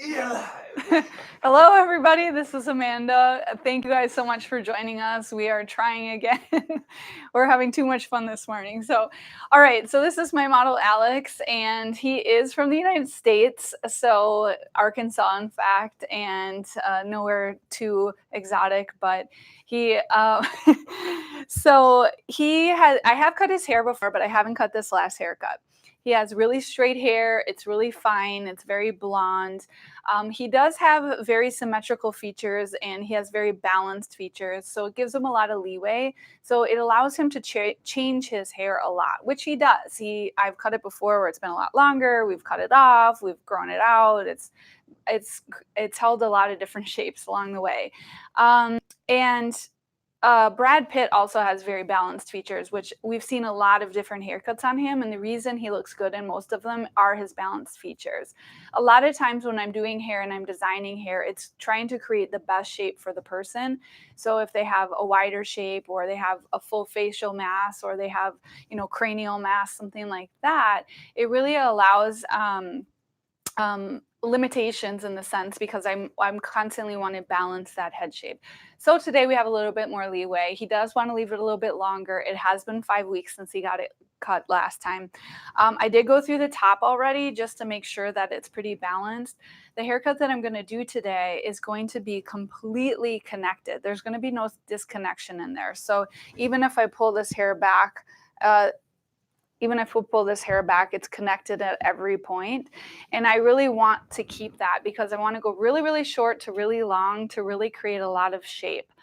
You're live. Hello, everybody. This is Amanda. Thank you guys so much for joining us. We are trying again. We're having too much fun this morning. All right. So, this is my model, Alex, and he is from the United States. So, Arkansas, in fact, and nowhere too exotic, but he, I have cut his hair before, but I haven't cut this last haircut. He has really straight hair. It's really fine. It's very blonde. He does have very symmetrical features and he has very balanced features. So it gives him a lot of leeway. So it allows him to change his hair a lot, which he does. I've cut it before where it's been a lot longer. We've cut it off. We've grown it out. It's it's held a lot of different shapes along the way. And Brad Pitt also has very balanced features, which we've seen a lot of different haircuts on him. And the reason he looks good in most of them are his balanced features. A lot of times when I'm doing hair and I'm designing hair, it's trying to create the best shape for the person. So if they have a wider shape or they have a full facial mass or they have, cranial mass, something like that, it really allows limitations in the sense because I'm constantly want to balance that head shape. So today we have a little bit more leeway. He does want to leave it a little bit longer. It has been 5 weeks since he got it cut last time. I did go through the top already just to make sure that it's pretty balanced. The haircut that I'm going to do today is going to be completely connected. There's going to be no disconnection in there. So even if I pull this hair back, it's connected at every point. And I really want to keep that because I want to go really, really short to really long to really create a lot of shape.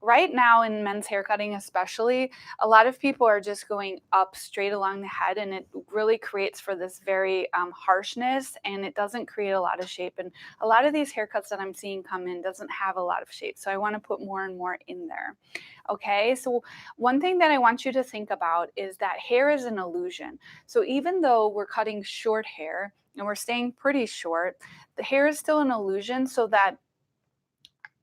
Right now in men's haircutting especially, a lot of people are just going up straight along the head and it really creates for this very harshness and it doesn't create a lot of shape. And a lot of these haircuts that I'm seeing come in doesn't have a lot of shape. So I want to put more and more in there. Okay, so one thing that I want you to think about is that hair is an illusion. So even though we're cutting short hair and we're staying pretty short, the hair is still an illusion so that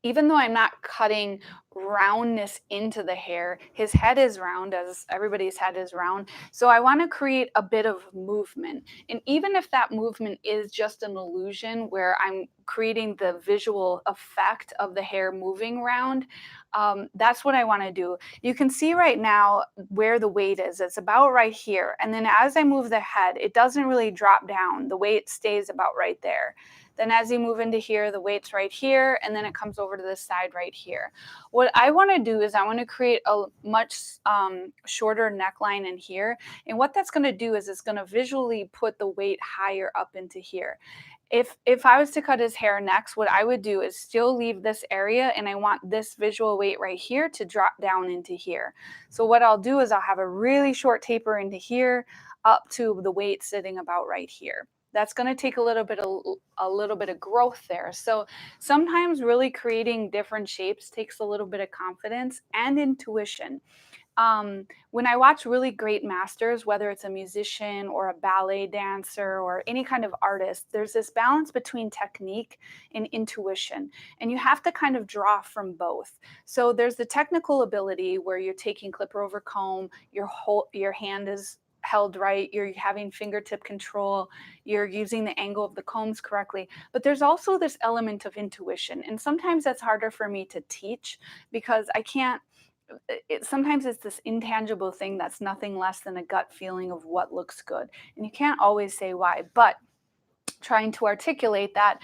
even though I'm not cutting roundness into the hair, his head is round, as everybody's head is round. So I want to create a bit of movement. And even if that movement is just an illusion where I'm creating the visual effect of the hair moving round, that's what I want to do. You can see right now where the weight is. It's about right here. And then as I move the head, it doesn't really drop down. The weight stays about right there. Then as you move into here, the weight's right here, and then it comes over to this side right here. What I want to do is I want to create a much shorter neckline in here. And what that's going to do is it's going to visually put the weight higher up into here. If I was to cut his hair next, what I would do is still leave this area and I want this visual weight right here to drop down into here. So what I'll do is I'll have a really short taper into here up to the weight sitting about right here. That's going to take a little bit of growth there. So sometimes really creating different shapes takes a little bit of confidence and intuition. When I watch really great masters, whether it's a musician or a ballet dancer or any kind of artist, there's this balance between technique and intuition. And you have to kind of draw from both. So there's the technical ability where you're taking clipper over comb, your hand is held right, you're having fingertip control, you're using the angle of the combs correctly. But there's also this element of intuition. And sometimes that's harder for me to teach because I can't sometimes it's this intangible thing that's nothing less than a gut feeling of what looks good. And you can't always say why, but trying to articulate that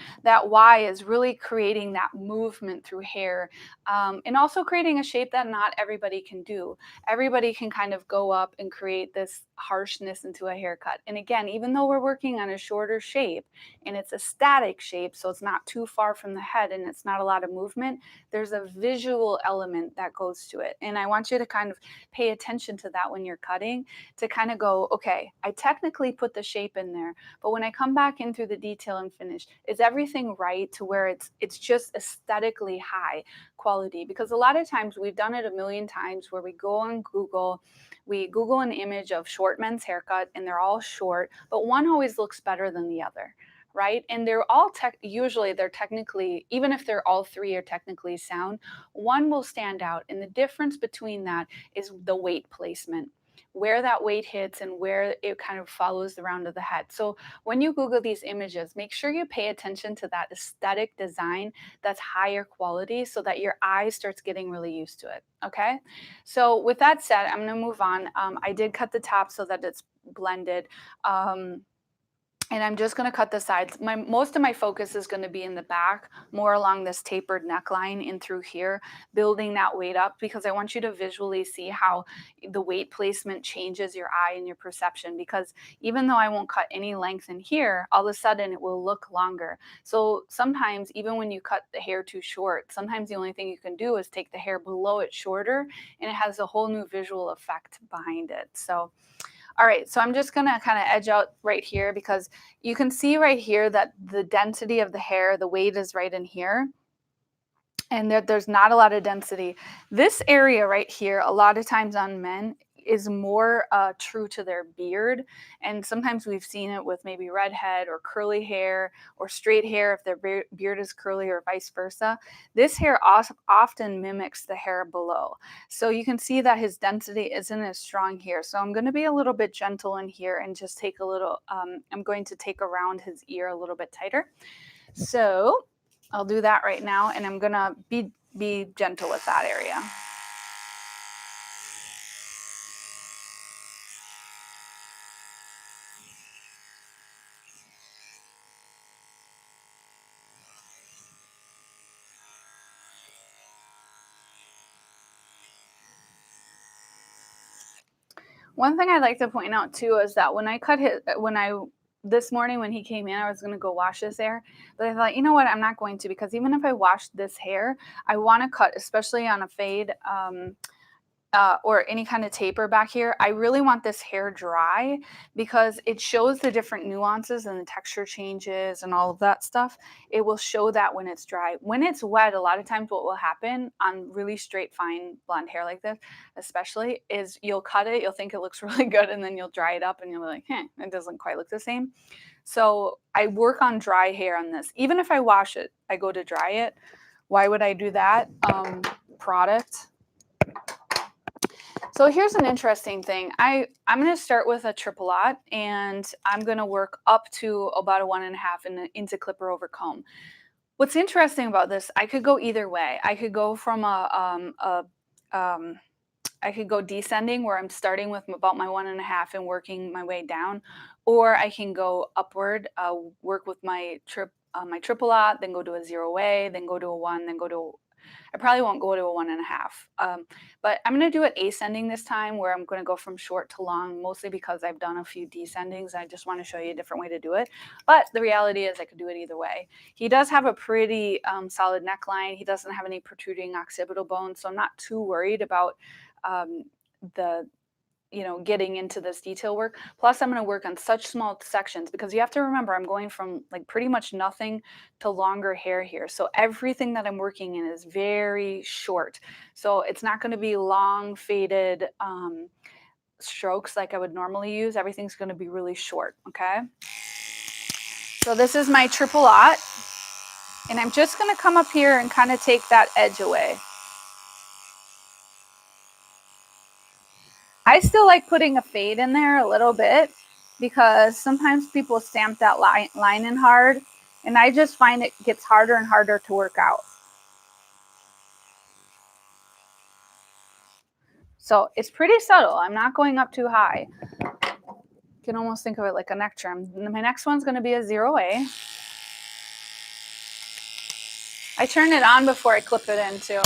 why is really creating that movement through hair, and also creating a shape that not everybody can do. Everybody can kind of go up and create this harshness into a haircut. And again, even though we're working on a shorter shape and it's a static shape, so it's not too far from the head and it's not a lot of movement, there's a visual element that goes to it. And I want you to kind of pay attention to that when you're cutting, to kind of go, okay, I technically put the shape in there, but when I come back in through the detail and finish, is everything right to where it's just aesthetically high quality? Because a lot of times we've done it a million times where we go on Google, we Google an image of short men's haircut and they're all short, but one always looks better than the other, right? And they're all usually they're technically, even if they're all three are technically sound, one will stand out. And the difference between that is the weight placement. where that weight hits and where it kind of follows the round of the head. So when you Google these images, make sure you pay attention to that aesthetic design that's higher quality so that your eye starts getting really used to it. Okay. So with that said, I'm going to move on. I did cut the top so that it's blended. And I'm just going to cut the sides. Most of my focus is going to be in the back, more along this tapered neckline in through here, building that weight up, because I want you to visually see how the weight placement changes your eye and your perception. Because even though I won't cut any length in here, all of a sudden it will look longer. So sometimes even when you cut the hair too short, sometimes the only thing you can do is take the hair below it shorter, and it has a whole new visual effect behind it. So all right, so I'm just gonna kind of edge out right here because you can see right here that the density of the hair, the weight is right in here. And there's not a lot of density. This area right here, a lot of times on men, is more true to their beard. And sometimes we've seen it with maybe redhead or curly hair or straight hair if their beard is curly, or vice versa. This hair often mimics the hair below. So you can see that his density isn't as strong here. So I'm going to be a little bit gentle in here and just take a little, I'm going to take around his ear a little bit tighter. So I'll do that right now, and I'm gonna be gentle with that area. One thing I'd like to point out too is that this morning when he came in, I was gonna go wash his hair, but I thought, you know what, I'm not going to, because even if I wash this hair, I want to cut, especially on a fade. Or any kind of taper back here, I really want this hair dry because it shows the different nuances and the texture changes and all of that stuff. It will show that when it's dry. When it's wet, a lot of times what will happen on really straight, fine blonde hair like this, especially, is you'll cut it, you'll think it looks really good, and then you'll dry it up and you'll be like, it doesn't quite look the same. So I work on dry hair on this. Even if I wash it, I go to dry it. Why would I do that? Product. So here's an interesting thing. I'm going to start with a triple aught, and I'm going to work up to about a 1.5 into clipper over comb. What's interesting about this, I could go either way. I could go from I could go descending, where I'm starting with about my 1.5 and working my way down, or I can go upward, work with my triple aught, then go to a 0A, then go to a 1, then go to I probably won't go to a 1.5. But I'm going to do it ascending this time, where I'm going to go from short to long, mostly because I've done a few descendings. I just want to show you a different way to do it. But the reality is I could do it either way. He does have a pretty solid neckline. He doesn't have any protruding occipital bones, so I'm not too worried about the getting into this detail work. Plus, I'm going to work on such small sections, because you have to remember, I'm going from like pretty much nothing to longer hair here. So everything that I'm working in is very short. So it's not going to be long faded strokes like I would normally use. Everything's going to be really short. Okay. So this is my triple aught, and I'm just going to come up here and kind of take that edge away. I still like putting a fade in there a little bit, because sometimes people stamp that line in hard, and I just find it gets harder and harder to work out. So it's pretty subtle. I'm not going up too high. You can almost think of it like a neck trim. My next one's going to be a 0A. I turn it on before I clip it in too.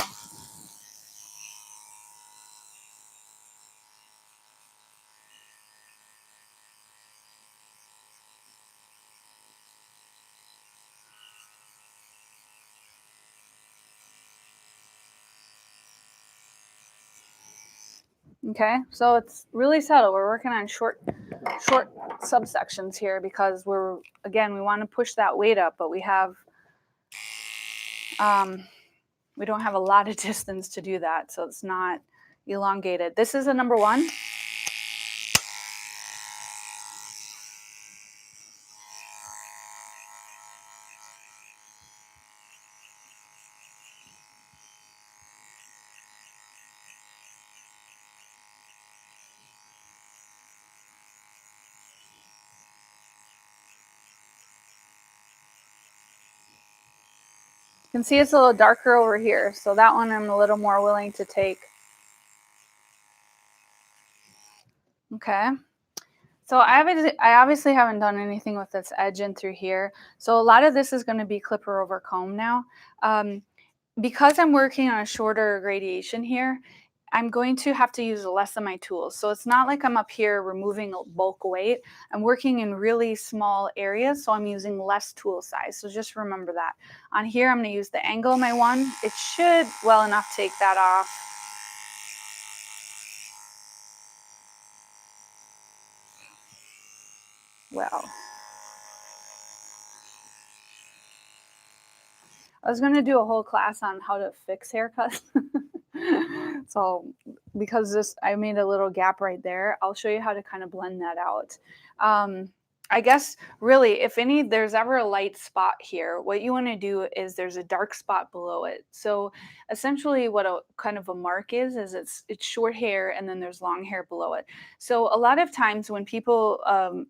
Okay, so it's really subtle. We're working on short subsections here, because we want to push that weight up, but we don't have a lot of distance to do that, so it's not elongated. This is a number 1. You can see it's a little darker over here, so that one I'm a little more willing to take. Okay. So I obviously haven't done anything with this edge in through here. So a lot of this is going to be clipper over comb now. Um, because I'm working on a shorter gradation here, I'm going to have to use less of my tools. So it's not like I'm up here removing bulk weight. I'm working in really small areas, so I'm using less tool size. So just remember that. On here, I'm going to use the angle of my one. It should well enough take that off. Well, I was going to do a whole class on how to fix haircuts. So because I made a little gap right there, I'll show you how to kind of blend that out. I guess really, if there's ever a light spot here, what you want to do is there's a dark spot below it. So essentially what a kind of a mark is it's short hair and then there's long hair below it. So a lot of times when people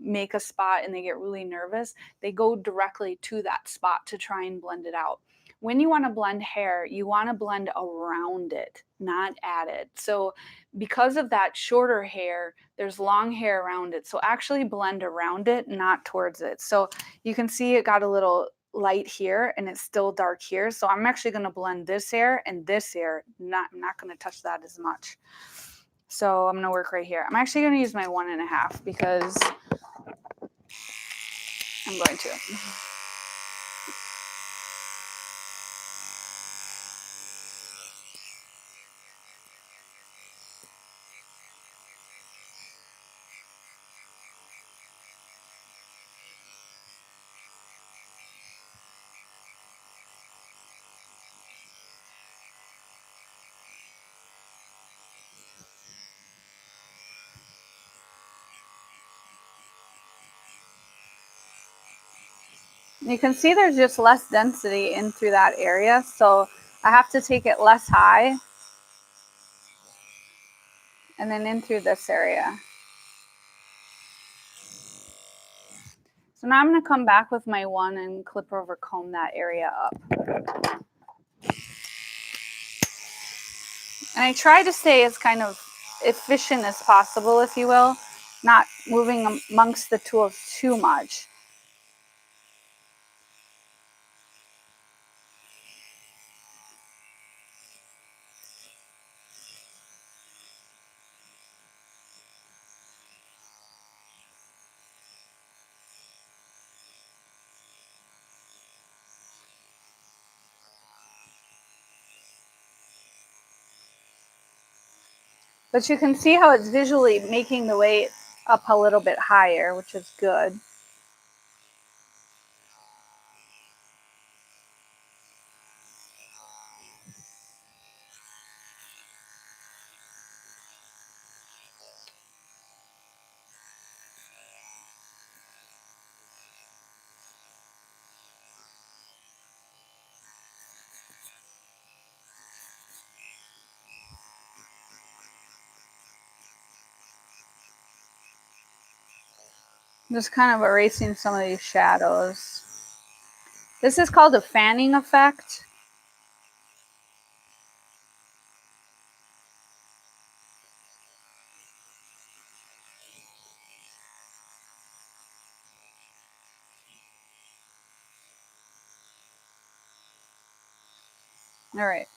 make a spot and they get really nervous, they go directly to that spot to try and blend it out. When you want to blend hair, you want to blend around it, not at it. So because of that shorter hair, there's long hair around it. So actually blend around it, not towards it. So you can see it got a little light here and it's still dark here. So I'm actually going to blend this hair and this hair. I'm not going to touch that as much. So I'm going to work right here. I'm actually going to use my 1.5 because I'm going to. You can see there's just less density in through that area, so I have to take it less high and then in through this area. So now I'm going to come back with my one and clip over comb that area up. And I try to stay as kind of efficient as possible, if you will, not moving amongst the tools too much. But you can see how it's visually making the weight up a little bit higher, which is good. Just kind of erasing some of these shadows. This is called a fanning effect. All right.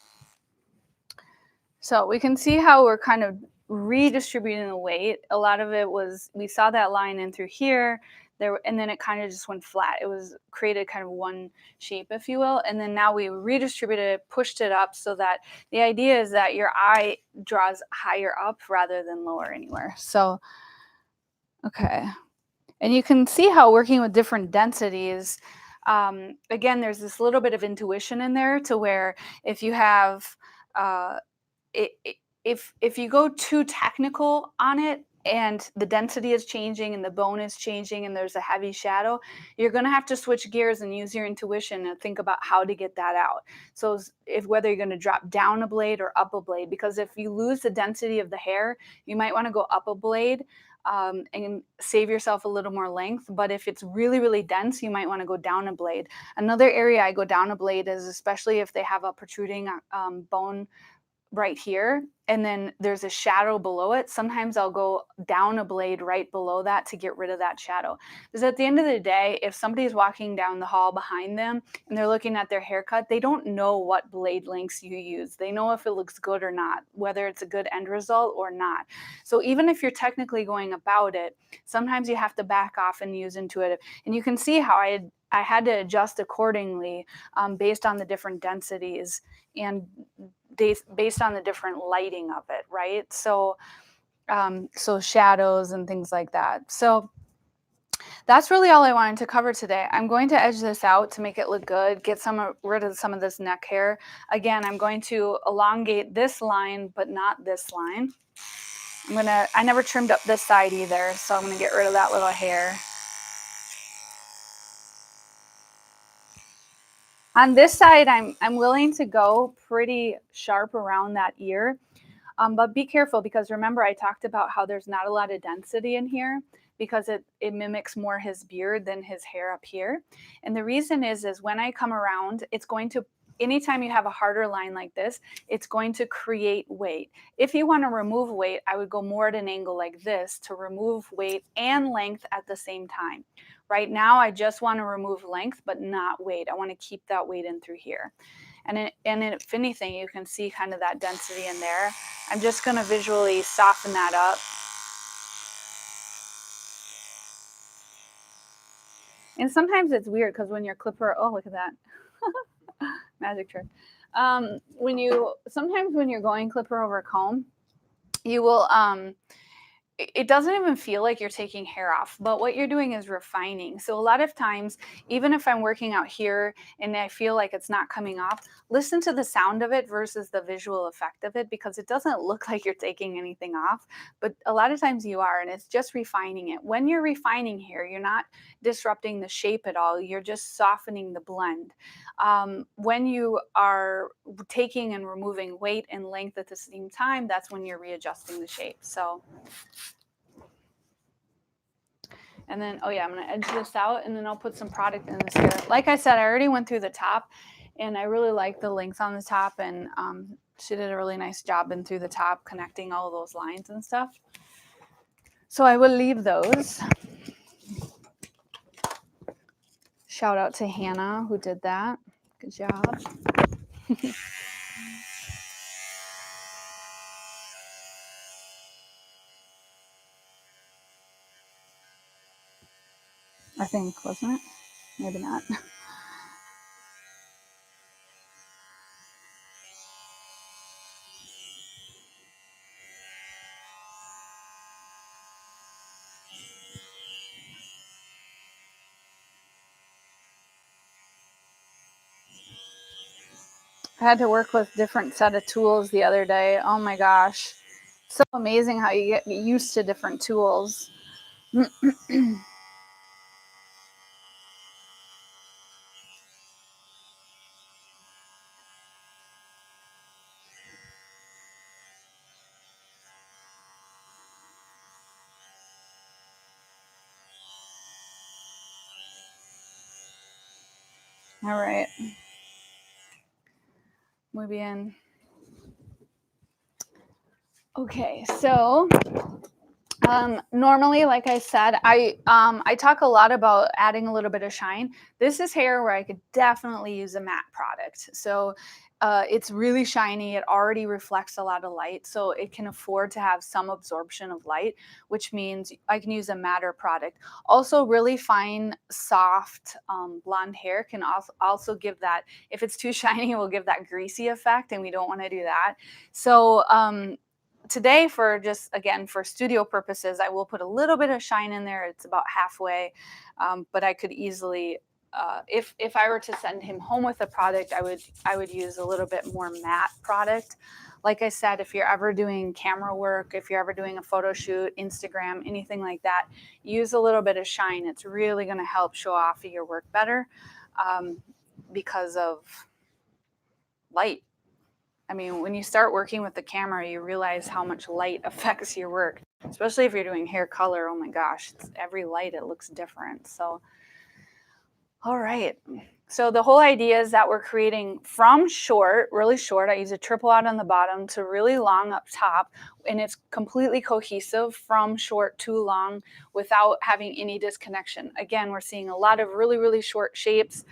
So we can see how we're kind of redistributing the weight. A lot of it was, we saw that line in through here, and then it kind of just went flat. It was created kind of one shape, if you will. And then now we redistributed it, pushed it up so that the idea is that your eye draws higher up rather than lower anywhere. So, okay. And you can see how working with different densities, again, there's this little bit of intuition in there to where if you have, if you go too technical on it and the density is changing and the bone is changing and there's a heavy shadow, you're going to have to switch gears and use your intuition and think about how to get that out. So if whether you're going to drop down a blade or up a blade, because if you lose the density of the hair, you might want to go up a blade and save yourself a little more length. But if it's really, really dense, you might want to go down a blade. Another area I go down a blade is especially if they have a protruding bone right here, and then there's a shadow below it. Sometimes I'll go down a blade right below that to get rid of that shadow. Because at the end of the day, if somebody's walking down the hall behind them and they're looking at their haircut, they don't know what blade lengths you use. They know if it looks good or not, whether it's a good end result or not. So even if you're technically going about it, sometimes you have to back off and use intuitive. And you can see how I had to adjust accordingly based on the different densities and based on the different lighting of it, right? So so shadows and things like that. So that's really all I wanted to cover today. I'm going to edge this out to make it look good, get rid of some of this neck hair. Again, I'm going to elongate this line, but not this line. I never trimmed up this side either, so I'm gonna get rid of that little hair. On this side, I'm willing to go pretty sharp around that ear. But be careful, because remember I talked about how there's not a lot of density in here because it mimics more his beard than his hair up here. And the reason is when I come around, it's going to, anytime you have a harder line like this, it's going to create weight. If you want to remove weight, I would go more at an angle like this to remove weight and length at the same time. Right now, I just want to remove length, but not weight. I want to keep that weight in through here. And if anything, you can see kind of that density in there. I'm just going to visually soften that up. And sometimes it's weird because when your clipper, oh, look at that. Magic trick. Sometimes when you're going clipper over comb, you will, it doesn't even feel like you're taking hair off, but what you're doing is refining. So a lot of times, even if I'm working out here and I feel like it's not coming off, listen to the sound of it versus the visual effect of it, because it doesn't look like you're taking anything off, but a lot of times you are, and it's just refining it. When you're refining here, you're not disrupting the shape at all. You're just softening the blend. When you are taking and removing weight and length at the same time, that's when you're readjusting the shape. So, and then, oh yeah, I'm going to edge this out, and then I'll put some product in this here. Like I said, I already went through the top, and I really like the length on the top, and she did a really nice job in through the top, connecting all of those lines and stuff. So I will leave those. Shout out to Hannah who did that. Good job. I think, wasn't it? Maybe not. I had to work with different set of tools the other day. Oh my gosh. So amazing how you get used to different tools. All right. Muy bien. Okay, so normally, like I said, I talk a lot about adding a little bit of shine. This is hair where I could definitely use a matte product. So it's really shiny. It already reflects a lot of light, so it can afford to have some absorption of light, which means I can use a matter product. Also, really fine, soft blonde hair can also give that. If it's too shiny, it will give that greasy effect, and we don't want to do that. So today, for just again for studio purposes, I will put a little bit of shine in there. It's about halfway, but I could easily, if I were to send him home with a product, I would use a little bit more matte product. Like I said, if you're ever doing camera work, if you're ever doing a photo shoot, Instagram, anything like that, use a little bit of shine. It's really going to help show off your work better because of light. I mean, when you start working with the camera, you realize how much light affects your work, especially if you're doing hair color. Oh my gosh, it's every light, it looks different. So, all right. So the whole idea is that we're creating from short, really short. I use a triple out on the bottom to really long up top, and it's completely cohesive from short to long without having any disconnection. Again, we're seeing a lot of really, really short shapes,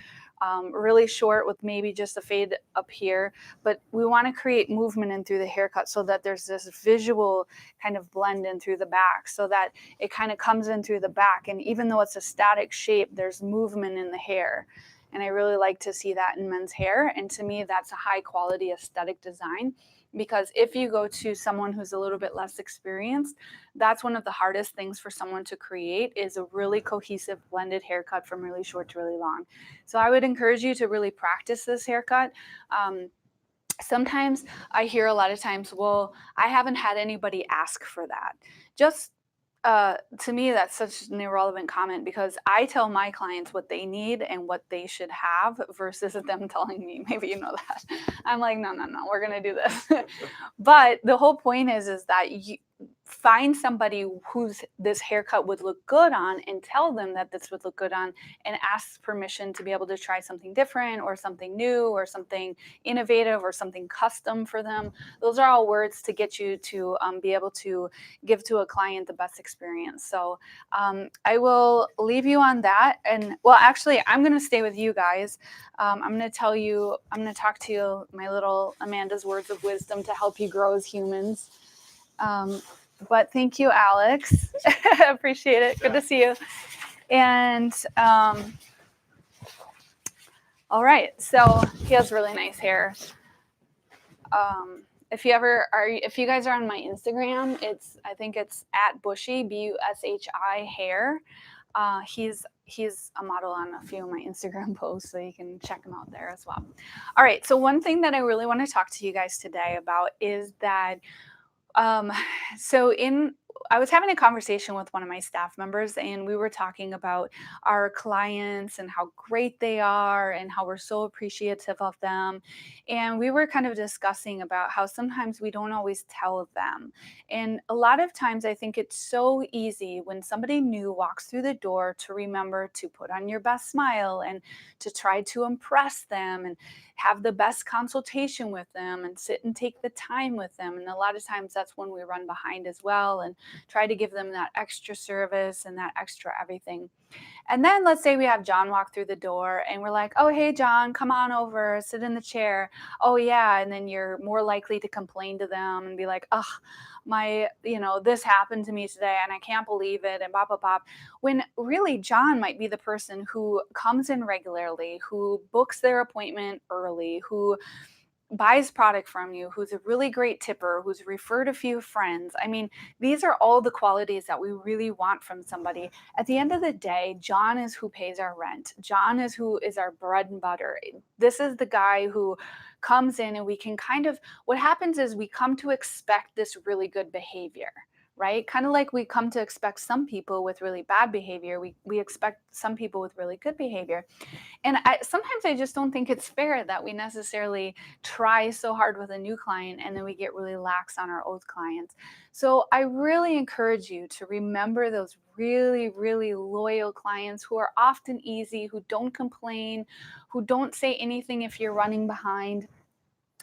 really short with maybe just a fade up here, but we want to create movement in through the haircut so that there's this visual kind of blend in through the back so that it kind of comes in through the back. And even though it's a static shape, there's movement in the hair. And I really like to see that in men's hair. And to me, that's a high quality aesthetic design, because if you go to someone who's a little bit less experienced, that's one of the hardest things for someone to create, is a really cohesive blended haircut from really short to really long. So I would encourage you to really practice this haircut. Sometimes I hear a lot of times, well, I haven't had anybody ask for that. Just to me, that's such an irrelevant comment, because I tell my clients what they need and what they should have versus them telling me, maybe you know that. I'm like, no, we're going to do this. But the whole point is that you find somebody whose this haircut would look good on and tell them that this would look good on, and ask permission to be able to try something different or something new or something innovative or something custom for them. Those are all words to get you to be able to give to a client the best experience. So I will leave you on that. And well, actually, I'm going to stay with you guys. I'm going to tell you, I'm going to talk to you, my little Amanda's words of wisdom to help you grow as humans. But thank you, Alex. Appreciate it. Good to see you. And all right, so he has really nice hair. If you guys are on my Instagram, I think it's at Bushy, Bushi hair. He's a model on a few of my Instagram posts, so you can check him out there as well. All right, so one thing that I really want to talk to you guys today about is that I was having a conversation with one of my staff members, and we were talking about our clients and how great they are and how we're so appreciative of them. And we were kind of discussing about how sometimes we don't always tell them. And a lot of times I think it's so easy when somebody new walks through the door to remember to put on your best smile and to try to impress them and have the best consultation with them and sit and take the time with them. And a lot of times that's when we run behind as well and try to give them that extra service and that extra everything. And then let's say we have John walk through the door and we're like, oh, hey, John, come on over, sit in the chair. Oh, yeah. And then you're more likely to complain to them and be like, oh, this happened to me today and I can't believe it, and bop, bop, bop. When really John might be the person who comes in regularly, who books their appointment early, who buys product from you, who's a really great tipper, who's referred a few friends. I mean, these are all the qualities that we really want from somebody. At the end of the day, John is who pays our rent. John is who is our bread and butter. This is the guy who comes in, and we can what happens is we come to expect this really good behavior, right? Kind of like we come to expect some people with really bad behavior. We expect some people with really good behavior. And sometimes I just don't think it's fair that we necessarily try so hard with a new client and then we get really lax on our old clients. So I really encourage you to remember those really, really loyal clients who are often easy, who don't complain, who don't say anything if you're running behind.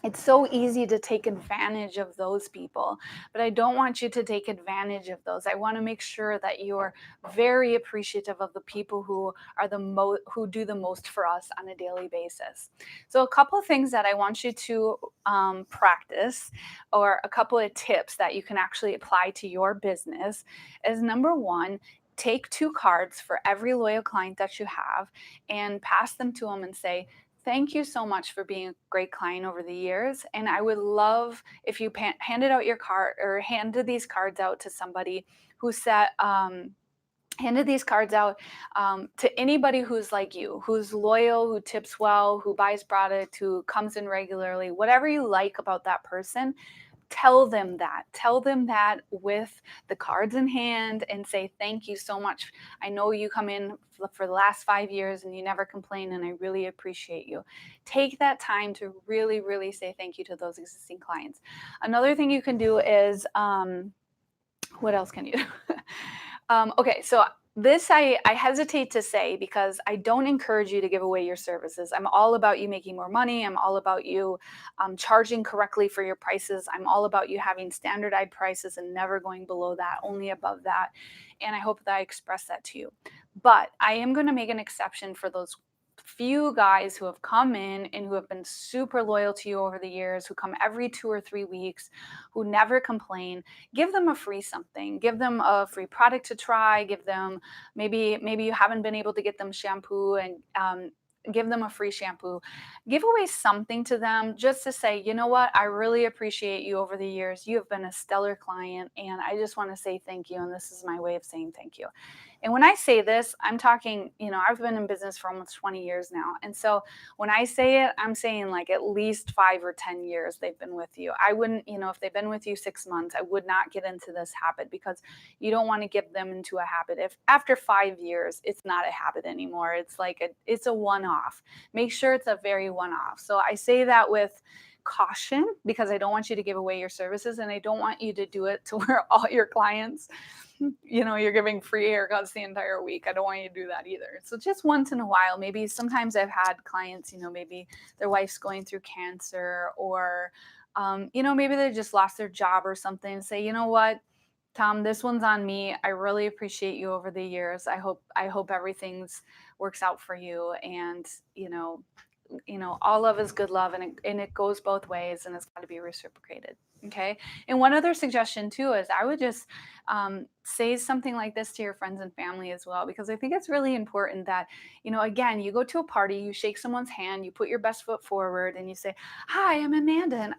It's so easy to take advantage of those people, but I don't want you to take advantage of those. I want to make sure that you're very appreciative of the people who are who do the most for us on a daily basis. So a couple of things that I want you to practice, or a couple of tips that you can actually apply to your business, is number one, take 2 cards for every loyal client that you have and pass them to them and say, thank you so much for being a great client over the years. And I would love if you handed out your card, or handed these cards out to somebody who handed these cards out to anybody who's like you, who's loyal, who tips well, who buys product, who comes in regularly, whatever you like about that person. Tell them that. Tell them that with the cards in hand and say, thank you so much. I know you come in for the last 5 years and you never complain, and I really appreciate you. Take that time to really, really say thank you to those existing clients. Another thing you can do is, what else can you do? Okay, so this I hesitate to say because I don't encourage you to give away your services. I'm all about you making more money. I'm all about you charging correctly for your prices. I'm all about you having standardized prices and never going below that, only above that. And I hope that I express that to you. But I am going to make an exception for those few guys who have come in and who have been super loyal to you over the years, who come every 2 or 3 weeks, who never complain. Give them a free something. Give them a free product to try. Give them, maybe you haven't been able to get them shampoo, and give them a free shampoo. Give away something to them just to say, you know what, I really appreciate you over the years. You have been a stellar client, and I just want to say thank you. And this is my way of saying thank you. And when I say this, I'm talking, I've been in business for almost 20 years now. And so when I say it, I'm saying like at least 5 or 10 years they've been with you. I wouldn't, if they've been with you 6 months, I would not get into this habit, because you don't want to get them into a habit. If after 5 years, it's not a habit anymore, it's like it's a one-off. Make sure it's a very one-off. So I say that with caution, because I don't want you to give away your services, and I don't want you to do it to where all your clients, you're giving free haircuts the entire week. I don't want you to do that either. So just once in a while, maybe sometimes I've had clients, maybe their wife's going through cancer, or, maybe they just lost their job or something, and say, you know what, Tom, this one's on me. I really appreciate you over the years. I hope everything's works out for you. And, all love is good love, and it goes both ways, and it's got to be reciprocated. Okay. And one other suggestion too is I would just say something like this to your friends and family as well, because I think it's really important that, again, you go to a party, you shake someone's hand, you put your best foot forward, and you say, hi, I'm Amanda, and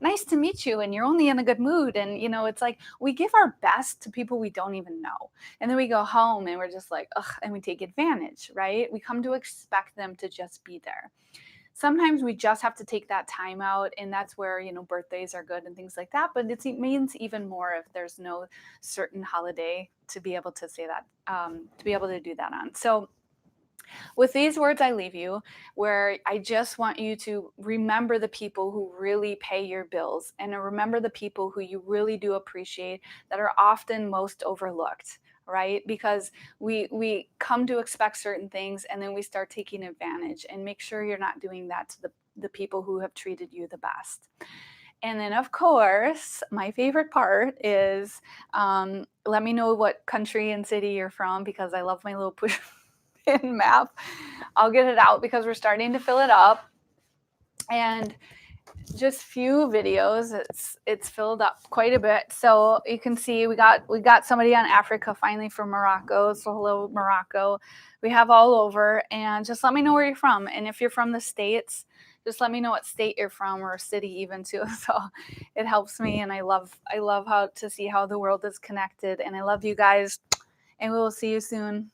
nice to meet you. And you're only in a good mood. And, it's like we give our best to people we don't even know. And then we go home and we're just like, ugh, and we take advantage, right? We come to expect them to just be there. Sometimes we just have to take that time out, and that's where, birthdays are good and things like that. But it means even more if there's no certain holiday to be able to say that, to be able to do that on. So with these words, I leave you, where I just want you to remember the people who really pay your bills, and to remember the people who you really do appreciate, that are often most overlooked, right? Because we come to expect certain things, and then we start taking advantage. And make sure you're not doing that to the people who have treated you the best. And then, of course, my favorite part is, let me know what country and city you're from, because I love my little push pin map. I'll get it out because we're starting to fill it up. And just few videos, it's filled up quite a bit. So you can see we got somebody on Africa finally, from Morocco. So hello, Morocco. We have all over. And just let me know where you're from. And if you're from the States, just let me know what state you're from, or city even too. So it helps me, and I love how to see how the world is connected. And I love you guys, and we will see you soon.